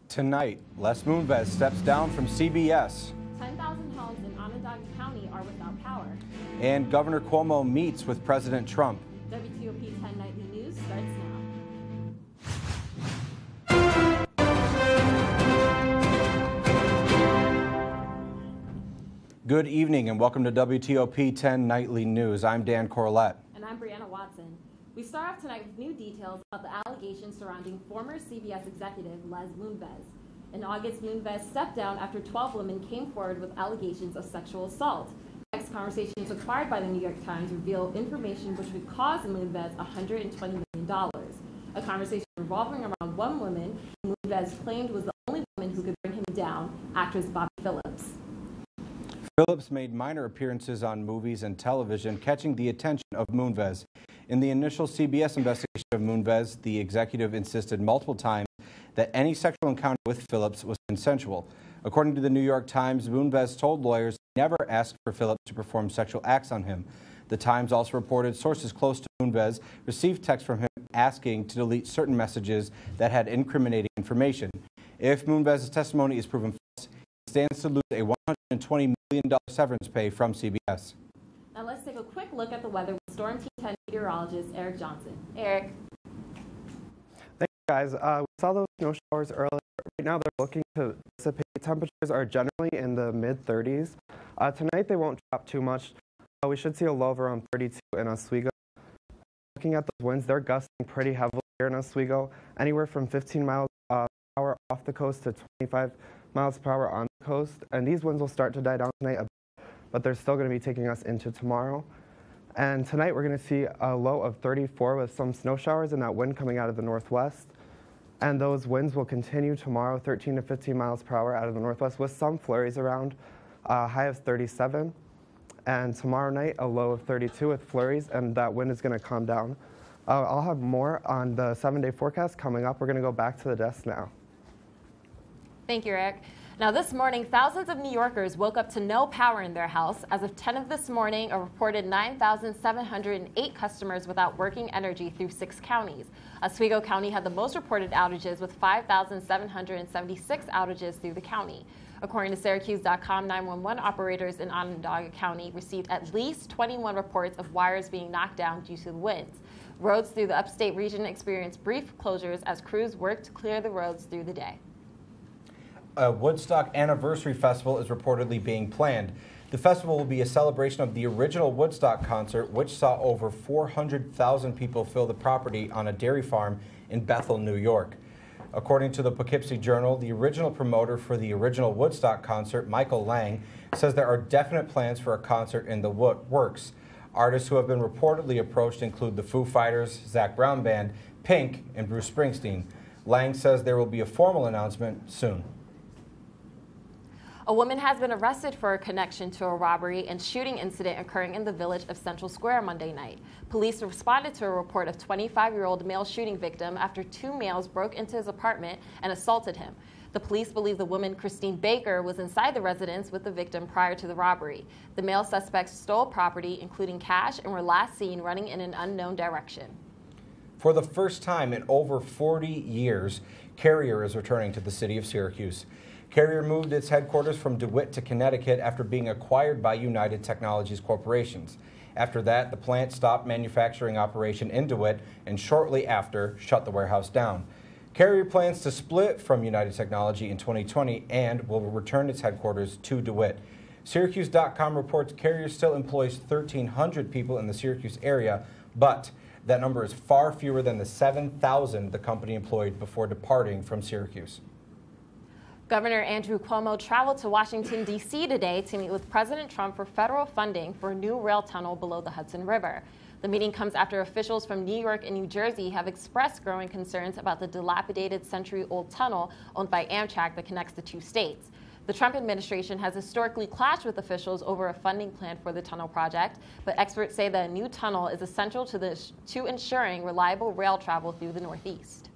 Tonight, Les Moonves steps down from CBS. 10,000 homes in Onondaga County are without power. And Governor Cuomo meets with President Trump. WTOP 10 Nightly News starts now. Good evening and welcome to WTOP 10 Nightly News. I'm Dan Corlett. And I'm Brianna Watson. We start off tonight with new details about the allegations surrounding former CBS executive Les Moonves. In August, Moonves stepped down after 12 women came forward with allegations of sexual assault. Next, conversations acquired by the New York Times reveal information which would cost Moonves $120 million. A conversation revolving around one woman who Moonves claimed was the only woman who could bring him down, actress Bobby Phillips. Phillips made minor appearances on movies and television, catching the attention of Moonves. In the initial CBS investigation of Moonves, the executive insisted multiple times that any sexual encounter with Phillips was consensual. According to the New York Times, Moonves told lawyers he never asked for Phillips to perform sexual acts on him. The Times also reported sources close to Moonves received texts from him asking to delete certain messages that had incriminating information. If Moonves' testimony is proven false, he stands to lose a $120 million severance pay from CBS. Now let's take a quick look at the weather with Storm Team 10 meteorologist Eric Johnson. Eric. Thanks, guys. We saw those snow showers earlier. Right now they're looking to dissipate. Temperatures are generally in the mid-30s. Tonight they won't drop too much. We should see a low of around 32 in Oswego. Looking at those winds, they're gusting pretty heavily here in Oswego, anywhere from 15 miles per hour off the coast to 25 miles per hour on the coast. And these winds will start to die down tonight a bit, but they're still going to be taking us into tomorrow. And tonight we're going to see a low of 34 with some snow showers and that wind coming out of the northwest. And those winds will continue tomorrow, 13 to 15 miles per hour out of the northwest with some flurries around, high of 37. And tomorrow night, a low of 32 with flurries, and that wind is going to calm down. I'll have more on the 7-day forecast coming up. We're going to go back to the desk now. Thank you, Eric. Now, this morning, thousands of New Yorkers woke up to no power in their house. As of 10 of this morning, a reported 9,708 customers without working energy through 6 counties. Oswego County had the most reported outages with 5,776 outages through the county. According to Syracuse.com, 911 operators in Onondaga County received at least 21 reports of wires being knocked down due to the winds. Roads through the upstate region experienced brief closures as crews worked to clear the roads through the day. A Woodstock Anniversary Festival is reportedly being planned. The festival will be a celebration of the original Woodstock concert, which saw over 400,000 people fill the property on a dairy farm in Bethel, New York. According to the Poughkeepsie Journal, the original promoter for the original Woodstock concert, Michael Lang, says there are definite plans for a concert in the works. Artists who have been reportedly approached include the Foo Fighters, Zac Brown Band, Pink, and Bruce Springsteen. Lang says there will be a formal announcement soon. A woman has been arrested for a connection to a robbery and shooting incident occurring in the village of Central Square Monday night. Police responded to a report of 25-year-old male shooting victim after 2 males broke into his apartment and assaulted him. The police believe the woman, Christine Baker, was inside the residence with the victim prior to the robbery. The male suspects stole property, including cash, and were last seen running in an unknown direction. For the first time in over 40 years, Carrier is returning to the city of Syracuse. Carrier moved its headquarters from DeWitt to Connecticut after being acquired by United Technologies Corporations. After that, the plant stopped manufacturing operation in DeWitt and shortly after shut the warehouse down. Carrier plans to split from United Technology in 2020 and will return its headquarters to DeWitt. Syracuse.com reports Carrier still employs 1,300 people in the Syracuse area, but that number is far fewer than the 7,000 the company employed before departing from Syracuse. Governor Andrew Cuomo traveled to Washington, D.C. today to meet with President Trump for federal funding for a new rail tunnel below the Hudson River. The meeting comes after officials from New York and New Jersey have expressed growing concerns about the dilapidated century-old tunnel owned by Amtrak that connects the 2 states. The Trump administration has historically clashed with officials over a funding plan for the tunnel project, but experts say that a new tunnel is essential to ensuring reliable rail travel through the Northeast.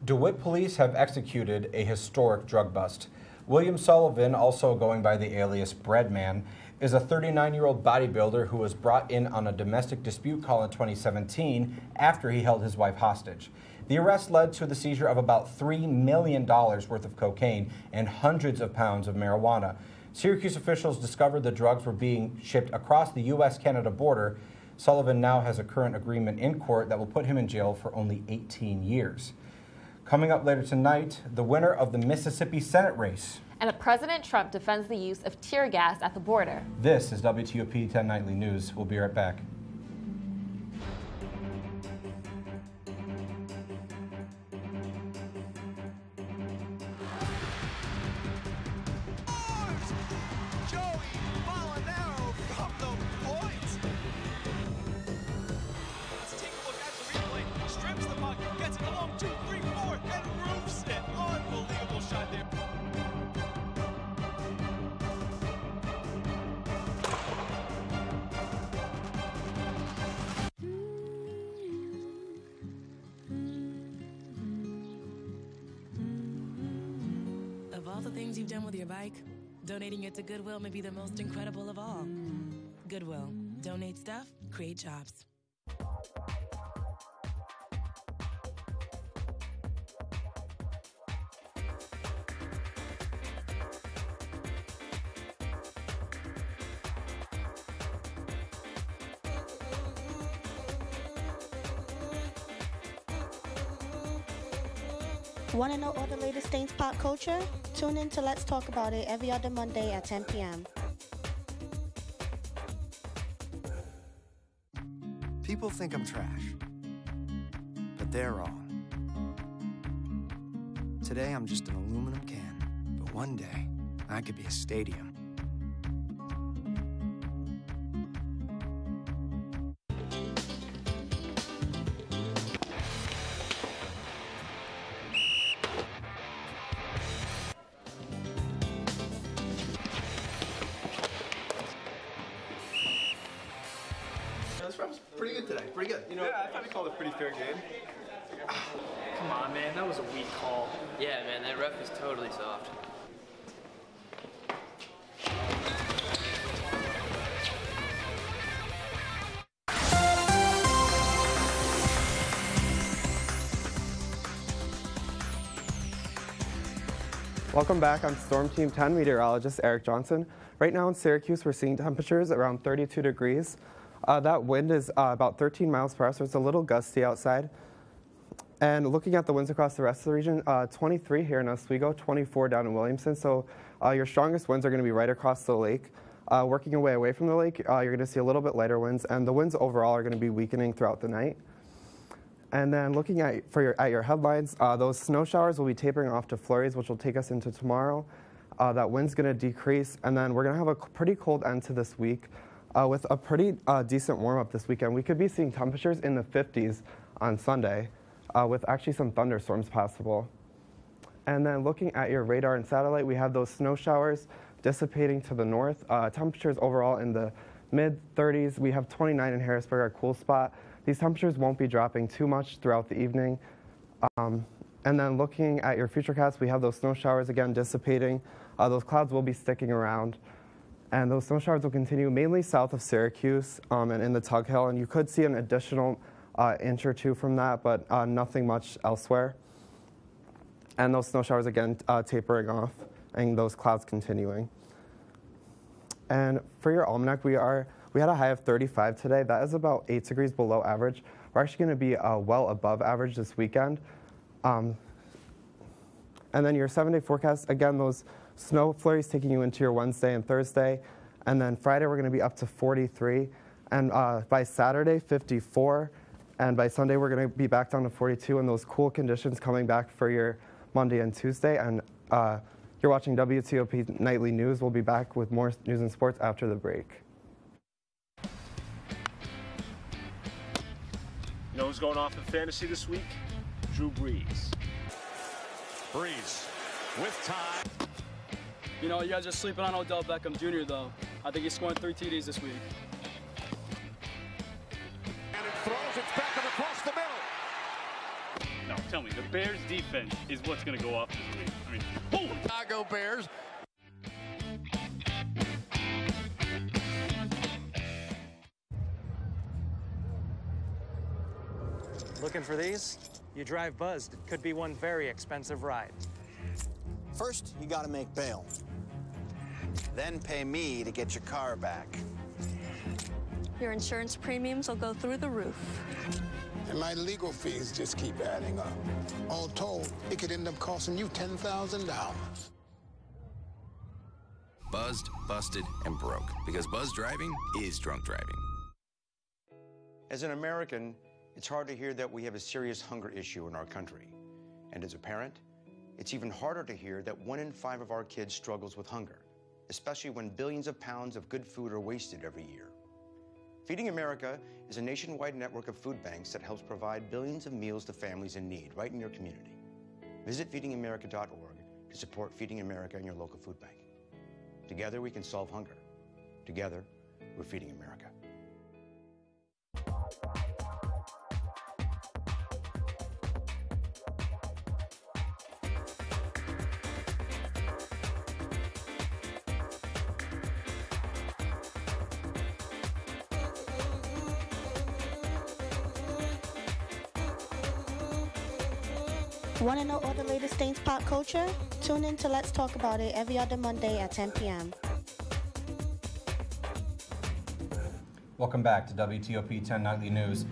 DeWitt police have executed a historic drug bust. William Sullivan, also going by the alias Breadman, is a 39-year-old bodybuilder who was brought in on a domestic dispute call in 2017 after he held his wife hostage. The arrest led to the seizure of about $3 million worth of cocaine and hundreds of pounds of marijuana. Syracuse officials discovered the drugs were being shipped across the U.S.-Canada border. Sullivan now has a current agreement in court that will put him in jail for only 18 years. Coming up later tonight, the winner of the Mississippi Senate race. And President Trump defends the use of tear gas at the border. This is WTOP 10 Nightly News. We'll be right back. Things you've done with your bike, donating it to Goodwill may be the most incredible of all. Goodwill. Donate stuff, create jobs. Want to know all the latest things pop culture? Tune in to Let's Talk About It every other Monday at 10 p.m. People think I'm trash, but they're wrong. Today I'm just an aluminum can, but one day I could be a stadium. Pretty good today. Pretty good. You know, yeah, I thought he called a pretty fair game. Come on, man. That was a weak call. Yeah, man. That ref is totally soft. Welcome back. I'm Storm Team 10 meteorologist Eric Johnson. Right now in Syracuse, we're seeing temperatures around 32 degrees. That wind is about 13 miles per hour, so it's a little gusty outside. And looking at the winds across the rest of the region, 23 here in Oswego, 24 down in Williamson. So your strongest winds are going to be right across the lake. Working your way away from the lake, you're going to see a little bit lighter winds, and the winds overall are going to be weakening throughout the night. And then looking at your headlines, those snow showers will be tapering off to flurries, which will take us into tomorrow. That wind's going to decrease, and then we're going to have a pretty cold end to this week. With a pretty decent warm-up this weekend. We could be seeing temperatures in the 50s on Sunday, with actually some thunderstorms possible. And then looking at your radar and satellite, we have those snow showers dissipating to the north. Temperatures overall in the mid-30s. We have 29 in Harrisburg, our cool spot. These temperatures won't be dropping too much throughout the evening. And then looking at your futurecast, we have those snow showers again dissipating. Those clouds will be sticking around. And those snow showers will continue mainly south of Syracuse and in the Tug Hill. And you could see an additional inch or two from that, but nothing much elsewhere. And those snow showers again tapering off and those clouds continuing. And for your almanac, we had a high of 35 today. That is about 8 degrees below average. We're actually going to be well above average this weekend. And then your 7-day forecast, again, those snow flurries taking you into your Wednesday and Thursday. And then Friday, we're going to be up to 43. And by Saturday, 54. And by Sunday, we're going to be back down to 42. And those cool conditions coming back for your Monday and Tuesday. And you're watching WTOP Nightly News. We'll be back with more news and sports after the break. You know who's going off in fantasy this week? Drew Brees. Brees with time. You know, you guys are sleeping on Odell Beckham Jr., though. I think he's scoring 3 TDs this week. And it throws it back across the middle. No, tell me, the Bears' defense is what's going to go off this week. I mean, boom! Chicago Bears. Looking for these? You drive buzzed, it could be one very expensive ride. First, you gotta make bail. Then pay me to get your car back. Your insurance premiums will go through the roof. And my legal fees just keep adding up. All told, it could end up costing you $10,000. Buzzed, busted, and broke. Because buzz driving is drunk driving. As an American, it's hard to hear that we have a serious hunger issue in our country. And as a parent, it's even harder to hear that 1 in 5 of our kids struggles with hunger, especially when billions of pounds of good food are wasted every year. Feeding America is a nationwide network of food banks that helps provide billions of meals to families in need right in your community. Visit feedingamerica.org to support Feeding America and your local food bank. Together we can solve hunger. Together, we're Feeding America. Want to know all the latest things pop culture? Tune in to Let's Talk About It every other Monday at 10 p.m. Welcome back to WTOP 10 Nightly News.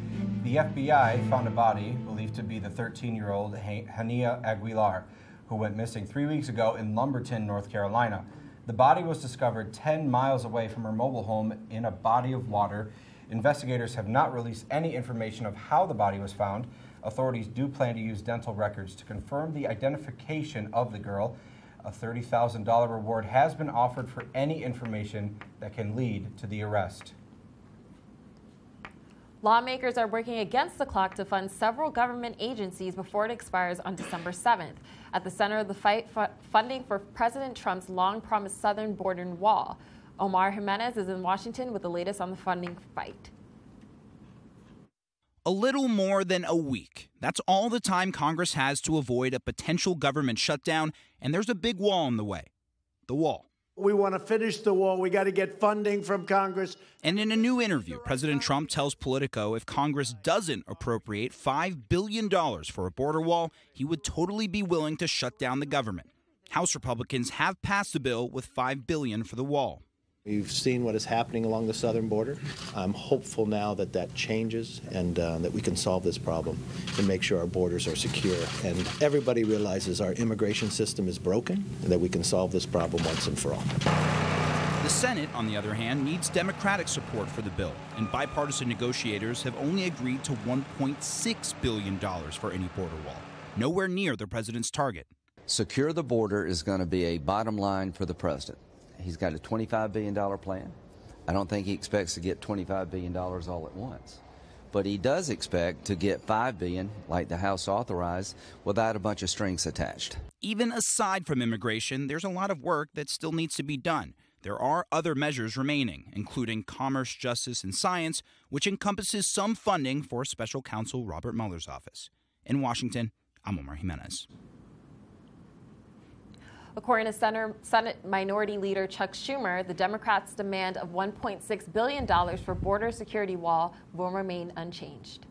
The FBI found a body believed to be the 13-year-old Hania Aguilar, who went missing 3 weeks ago in Lumberton, North Carolina. The body was discovered 10 miles away from her mobile home in a body of water. Investigators have not released any information of how the body was found. Authorities do plan to use dental records to confirm the identification of the girl. A $30,000 reward has been offered for any information that can lead to the arrest. Lawmakers are working against the clock to fund several government agencies before it expires on December 7th. At the center of the fight, funding for President Trump's long-promised southern border wall. Omar Jimenez is in Washington with the latest on the funding fight. A little more than a week. That's all the time Congress has to avoid a potential government shutdown, and there's a big wall in the way. The wall. We want to finish the wall. We got to get funding from Congress. And in a new interview, President Trump tells Politico if Congress doesn't appropriate $5 billion for a border wall, he would totally be willing to shut down the government. House Republicans have passed a bill with $5 billion for the wall. We've seen what is happening along the southern border. I'm hopeful now that that changes and that we can solve this problem and make sure our borders are secure. And everybody realizes our immigration system is broken and that we can solve this problem once and for all. The Senate, on the other hand, needs Democratic support for the bill, and bipartisan negotiators have only agreed to $1.6 billion for any border wall, nowhere near the president's target. Secure the border is going to be a bottom line for the president. He's got a $25 billion plan. I don't think he expects to get $25 billion all at once. But he does expect to get $5 billion, like the House authorized, without a bunch of strings attached. Even aside from immigration, there's a lot of work that still needs to be done. There are other measures remaining, including commerce, justice, and science, which encompasses some funding for Special Counsel Robert Mueller's office. In Washington, I'm Omar Jimenez. According to Senate Minority Leader Chuck Schumer, the Democrats' demand of $1.6 billion for border security wall will remain unchanged.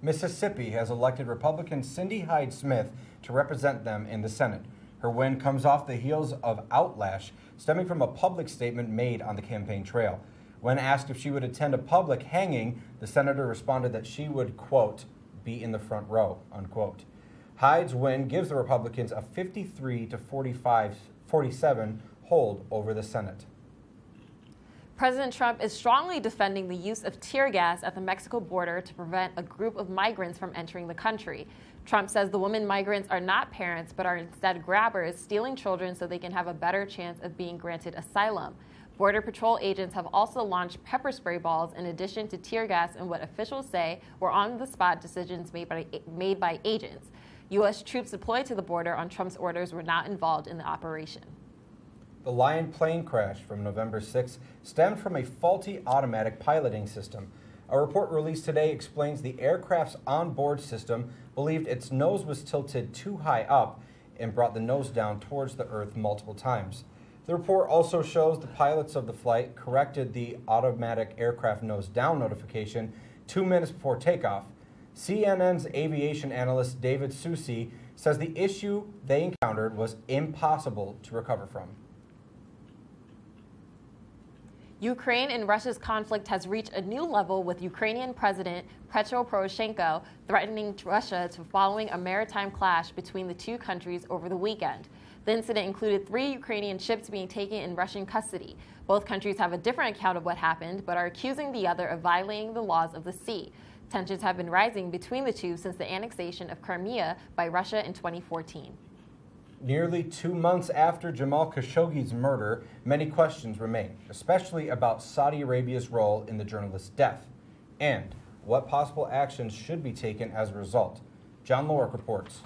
Mississippi has elected Republican Cindy Hyde-Smith to represent them in the Senate. Her win comes off the heels of outlash stemming from a public statement made on the campaign trail. When asked if she would attend a public hanging, the senator responded that she would, quote, be in the front row, unquote. Hyde's win gives the Republicans a 53 to 47 hold over the Senate. President Trump is strongly defending the use of tear gas at the Mexico border to prevent a group of migrants from entering the country. Trump says the women migrants are not parents, but are instead grabbers, stealing children so they can have a better chance of being granted asylum. Border Patrol agents have also launched pepper spray balls in addition to tear gas in what officials say were on-the-spot decisions made by agents. U.S. troops deployed to the border on Trump's orders were not involved in the operation. The Lion plane crash from November 6 stemmed from a faulty automatic piloting system. A report released today explains the aircraft's onboard system believed its nose was tilted too high up and brought the nose down towards the Earth multiple times. The report also shows the pilots of the flight corrected the automatic aircraft nose down notification 2 minutes before takeoff. CNN's aviation analyst David Susi says the issue they encountered was impossible to recover from. Ukraine and Russia's conflict has reached a new level, with Ukrainian President Petro Poroshenko threatening Russia following a maritime clash between the two countries over the weekend. The incident included 3 Ukrainian ships being taken in Russian custody. Both countries have a different account of what happened, but are accusing the other of violating the laws of the sea. Tensions have been rising between the two since the annexation of Crimea by Russia in 2014. Nearly 2 months after Jamal Khashoggi's murder, many questions remain, especially about Saudi Arabia's role in the journalist's death and what possible actions should be taken as a result. John Lorick reports.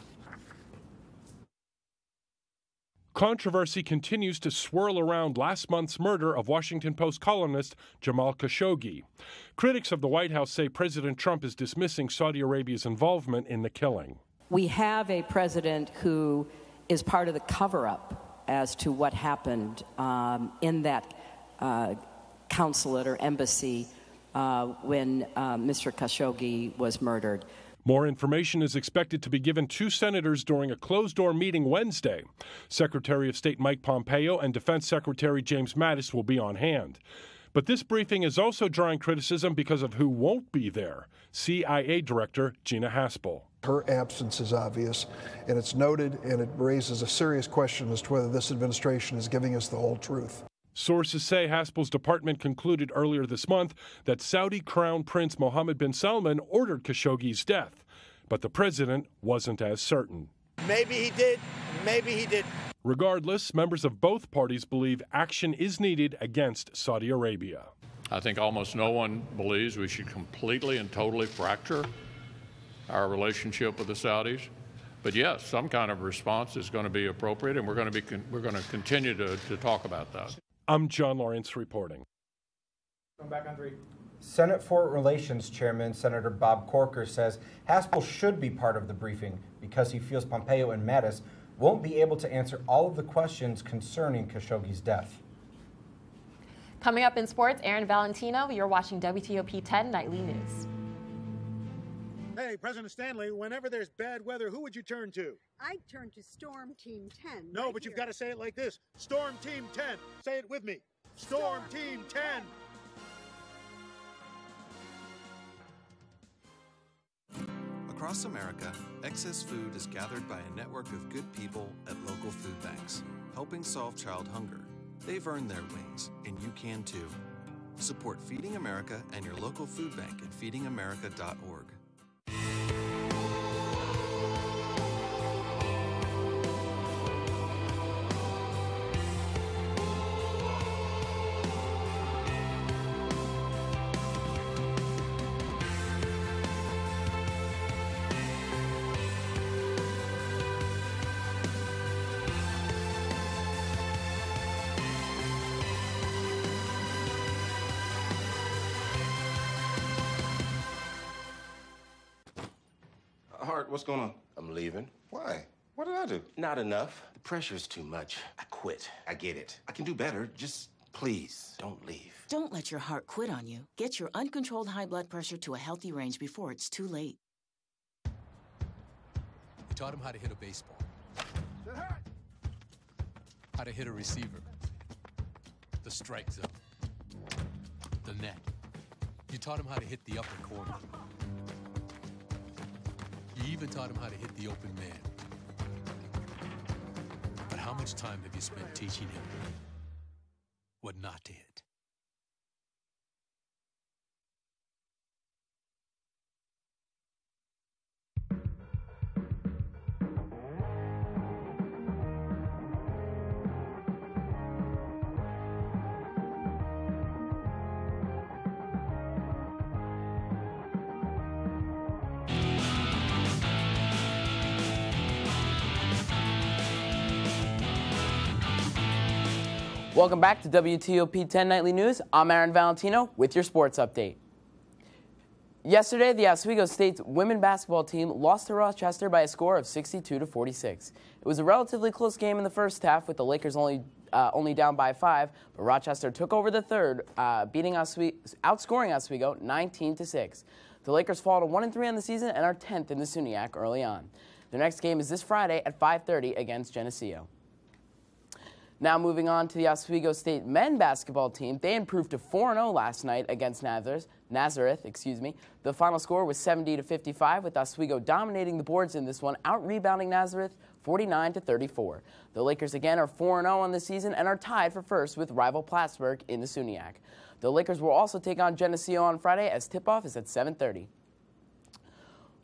Controversy continues to swirl around last month's murder of Washington Post columnist Jamal Khashoggi. Critics of the White House say President Trump is dismissing Saudi Arabia's involvement in the killing. We have a president who is part of the cover-up as to what happened in that consulate or embassy when Mr. Khashoggi was murdered. More information is expected to be given to senators during a closed-door meeting Wednesday. Secretary of State Mike Pompeo and Defense Secretary James Mattis will be on hand. But this briefing is also drawing criticism because of who won't be there: CIA Director Gina Haspel. Her absence is obvious, and it's noted, and it raises a serious question as to whether this administration is giving us the whole truth. Sources say Haspel's department concluded earlier this month that Saudi Crown Prince Mohammed bin Salman ordered Khashoggi's death, but the president wasn't as certain. Maybe he did, maybe he didn't. Regardless, members of both parties believe action is needed against Saudi Arabia. I think almost no one believes we should completely and totally fracture our relationship with the Saudis. But yes, some kind of response is going to be appropriate, and we're going to continue to talk about that. I'm John Lawrence reporting. Come back on 3. Senate Foreign Relations Chairman Senator Bob Corker says Haspel should be part of the briefing because he feels Pompeo and Mattis won't be able to answer all of the questions concerning Khashoggi's death. Coming up in sports, Aaron Valentino, you're watching WTOP 10 Nightly News. Hey, President Stanley, whenever there's bad weather, who would you turn to? I'd turn to Storm Team 10. No, right but you've here. got to say it like this. Storm Team 10. Say it with me. Storm Team 10. Across America, excess food is gathered by a network of good people at local food banks, helping solve child hunger. They've earned their wings, and you can too. Support Feeding America and your local food bank at feedingamerica.org. Hart, what's going on? I'm leaving. Why? What did I do? Not enough. The pressure's too much. I quit. I get it. I can do better. Just please don't leave. Don't let your heart quit on you. Get your uncontrolled high blood pressure to a healthy range before it's too late. You taught him how to hit a baseball, how to hit a receiver, the strike zone, the net. You taught him how to hit the upper corner. You even taught him how to hit the open man. But how much time have you spent teaching him what not to hit? Welcome back to WTOP 10 Nightly News. I'm Aaron Valentino with your sports update. Yesterday, the Oswego State's women's basketball team lost to Rochester by a score of 62-46. It was a relatively close game in the first half, with the Lakers only down by 5, but Rochester took over the third, outscoring Oswego 19-6. The Lakers fall to 1-3 on the season and are 10th in the SUNYAC early on. Their next game is this Friday at 5:30 against Geneseo. Now moving on to the Oswego State men basketball team. They improved to 4-0 last night against Nazareth. The final score was 70-55, with Oswego dominating the boards in this one, out-rebounding Nazareth 49-34. The Lakers again are 4-0 on the season and are tied for first with rival Plattsburgh in the SUNYAC. The Lakers will also take on Geneseo on Friday, as tip-off is at 7:30.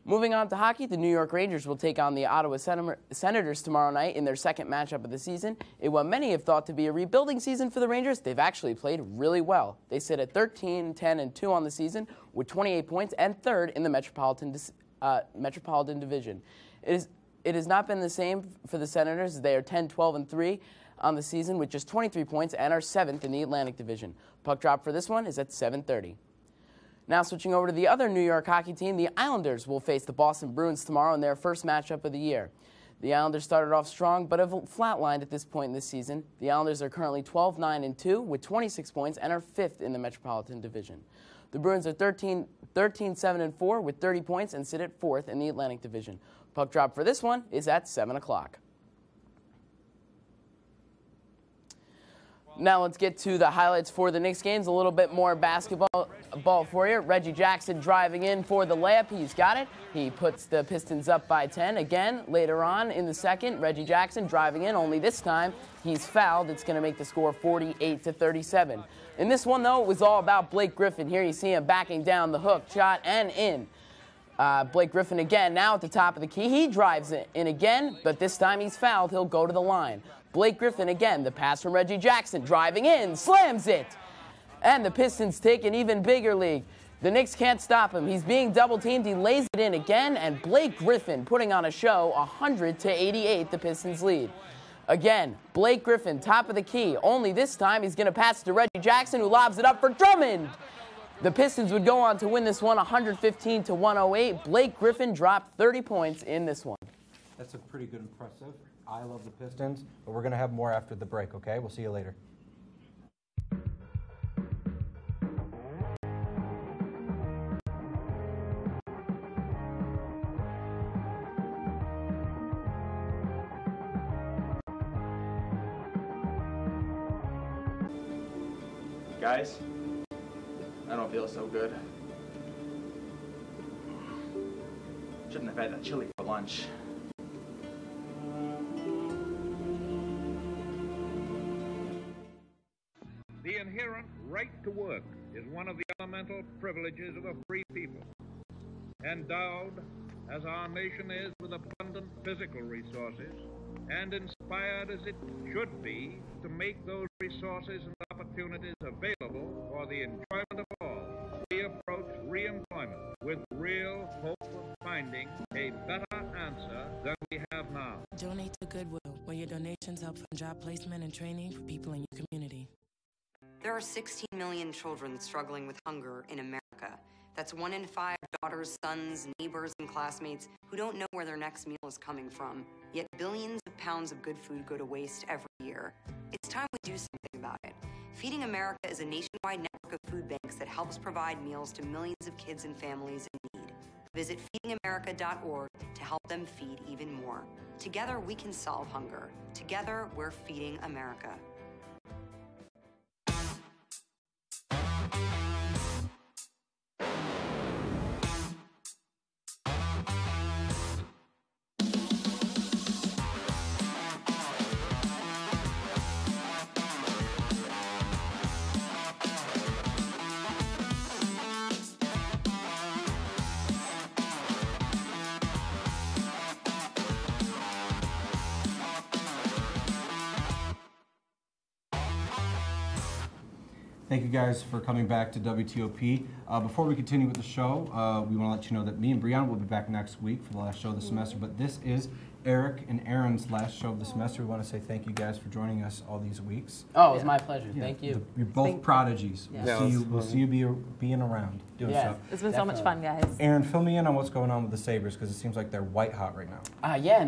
Moving on to hockey, the New York Rangers will take on the Ottawa Senators tomorrow night in their second matchup of the season. In what many have thought to be a rebuilding season for the Rangers, they've actually played really well. They sit at 13-10-2 on the season with 28 points and third in the Metropolitan Division. It has not been the same for the Senators, as they are 10-12-3 on the season with just 23 points and are 7th in the Atlantic Division. Puck drop for this one is at 7:30. Now switching over to the other New York hockey team, the Islanders will face the Boston Bruins tomorrow in their first matchup of the year. The Islanders started off strong but have flatlined at this point in this season. The Islanders are currently 12-9-2 with 26 points and are 5th in the Metropolitan Division. The Bruins are 13-7-4 with 30 points and sit at 4th in the Atlantic Division. Puck drop for this one is at 7 o'clock. Now let's get to the highlights for the Knicks games. A little bit more basketball for you. Reggie Jackson driving in for the layup. He's got it. He puts the Pistons up by 10. Again, later on in the second, Reggie Jackson driving in, only this time he's fouled. It's going to make the score 48-37. In this one, though, it was all about Blake Griffin. Here you see him backing down the hook, shot, and in. Blake Griffin again, now at the top of the key. He drives it in again, but this time he's fouled. He'll go to the line. Blake Griffin again, the pass from Reggie Jackson, driving in, slams it. And the Pistons take an even bigger lead. The Knicks can't stop him. He's being double-teamed. He lays it in again, and Blake Griffin putting on a show, 100-88, the Pistons lead. Again, Blake Griffin, top of the key. Only this time he's going to pass to Reggie Jackson, who lobs it up for Drummond. The Pistons would go on to win this one, 115-108. Blake Griffin dropped 30 points in this one. That's a pretty good impressive. I love the Pistons, but we're going to have more after the break, okay? We'll see you later. Guys, I don't feel so good. Shouldn't have had that chili for lunch. The inherent right to work is one of the elemental privileges of a free people. Endowed, as our nation is, with abundant physical resources, and inspired as it should be to make those resources and opportunities available for the enjoyment of all, we approach reemployment with real hope of finding a better answer than we have now. Donate to Goodwill, where your donations help fund job placement and training for people in your community. There are 16 million children struggling with hunger in America. That's 1 in 5 daughters, sons, neighbors, and classmates who don't know where their next meal is coming from. Yet billions of pounds of good food go to waste every year. It's time we do something about it. Feeding America is a nationwide network of food banks that helps provide meals to millions of kids and families in need. Visit feedingamerica.org to help them feed even more. Together, we can solve hunger. Together, we're feeding America. Thank you guys for coming back to WTOP. Before we continue with the show, we want to let you know that me and Brianna will be back next week for the last show of the semester, but this is Eric and Aaron's last show of the semester. We want to say thank you guys for joining us all these weeks. Oh, it was my pleasure. Yeah. Thank you. You're both prodigies. Yeah. We'll see you being around, doing stuff. It's been so much fun, guys. Aaron, fill me in on what's going on with the Sabres, because it seems like they're white hot right now. Yeah,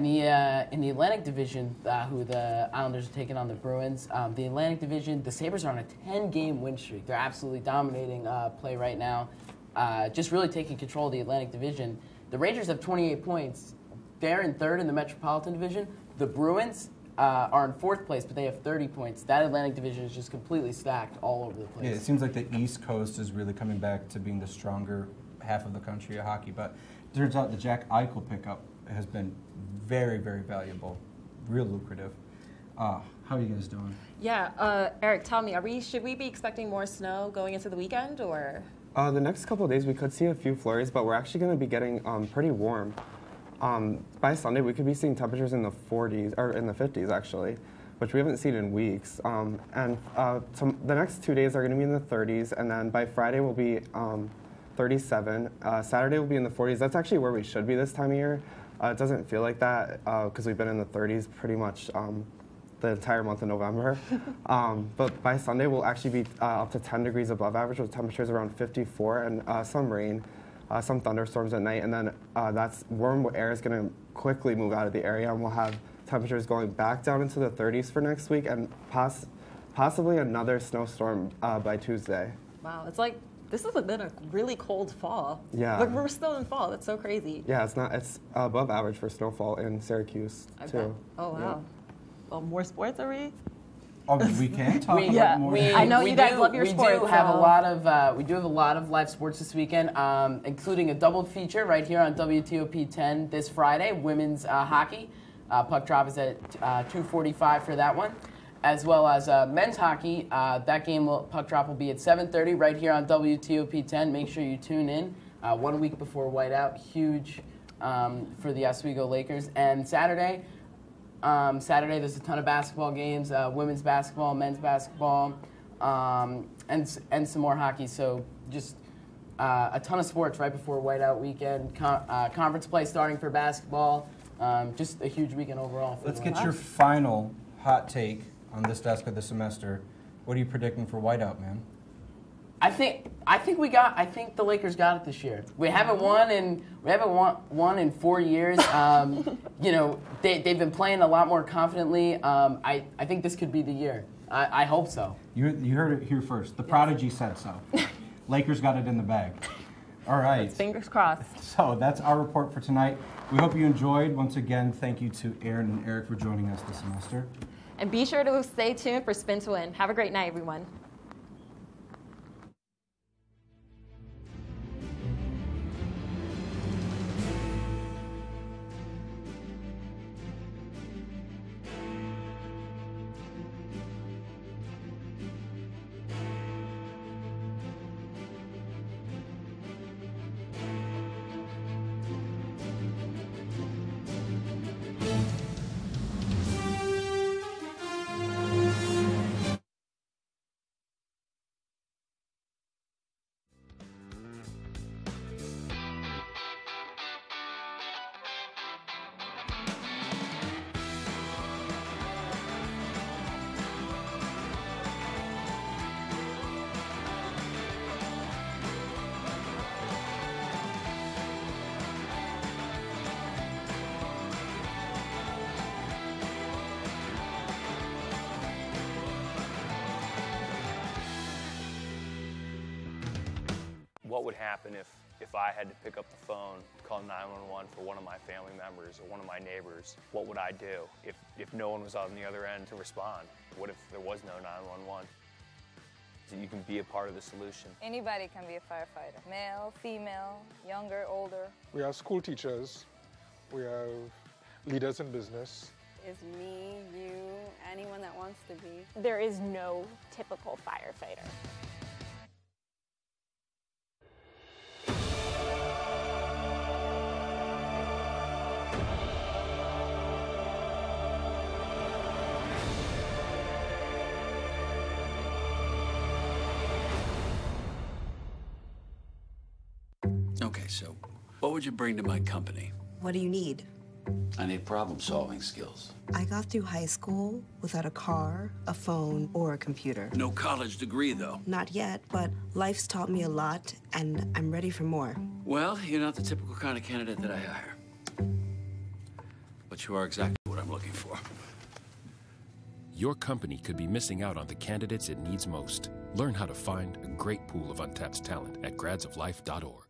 in the Atlantic Division, who the Islanders are taking on the Bruins. The Atlantic Division, the Sabres are on a 10-game win streak. They're absolutely dominating play right now. just really taking control of the Atlantic Division. The Rangers have 28 points. They're in third in the Metropolitan Division. The Bruins are in fourth place, but they have 30 points. That Atlantic Division is just completely stacked all over the place. Yeah, it seems like the East Coast is really coming back to being the stronger half of the country of hockey, but it turns out the Jack Eichel pickup has been very, very valuable, real lucrative. How are you guys doing? Yeah, Eric, tell me, should we be expecting more snow going into the weekend, or? The next couple of days we could see a few flurries, but we're actually going to be getting pretty warm. By Sunday we could be seeing temperatures in the 40s, or in the 50s actually, which we haven't seen in weeks. The next 2 days are going to be in the 30s, and then by Friday we'll be 37. Saturday will be in the 40s. That's actually where we should be this time of year. It doesn't feel like that because we've been in the 30s pretty much the entire month of November. But by Sunday, we'll actually be up to 10 degrees above average with temperatures around 54 and some rain, some thunderstorms at night. And then that's warm air is going to quickly move out of the area, and we'll have temperatures going back down into the 30s for next week and possibly another snowstorm by Tuesday. Wow, it's like this has been a really cold fall. Yeah. But we're still in fall. That's so crazy. Yeah, it's above average for snowfall in Syracuse, too. Oh, wow. Yeah. Well, more sports, are we? Oh, we can talk about more. I know you guys love your sports. We do have a lot of live sports this weekend, including a double feature right here on WTOP 10 this Friday. Women's hockey, puck drop is at 2:45 for that one, as well as men's hockey. That game puck drop will be at 7:30 right here on WTOP 10. Make sure you tune in 1 week before whiteout. Huge for the Oswego Lakers. And Saturday, there's a ton of basketball games, women's basketball, men's basketball, and some more hockey. So just a ton of sports right before whiteout weekend. Conference play starting for basketball. Just a huge weekend overall. Let's get your final hot take on this desk of the semester. What are you predicting for whiteout, man? I think the Lakers got it this year. We haven't won in 4 years. They've been playing a lot more confidently. I think this could be the year. I hope so. You heard it here first. The Prodigy said so. Lakers got it in the bag. All right. Fingers crossed. So that's our report for tonight. We hope you enjoyed. Once again, thank you to Aaron and Eric for joining us this semester. And be sure to stay tuned for Spin to Win. Have a great night, everyone. What would happen if I had to pick up the phone, call 911 for one of my family members or one of my neighbors? What would I do if no one was on the other end to respond? What if there was no 911? So you can be a part of the solution. Anybody can be a firefighter. Male, female, younger, older. We have school teachers. We have leaders in business. Is me, you, anyone that wants to be. There is no typical firefighter. Okay, so what would you bring to my company? What do you need? I need problem-solving skills. I got through high school without a car, a phone, or a computer. No college degree, though. Not yet, but life's taught me a lot, and I'm ready for more. Well, you're not the typical kind of candidate that I hire. But you are exactly what I'm looking for. your company could be missing out on the candidates it needs most. Learn how to find a great pool of untapped talent at gradsoflife.org.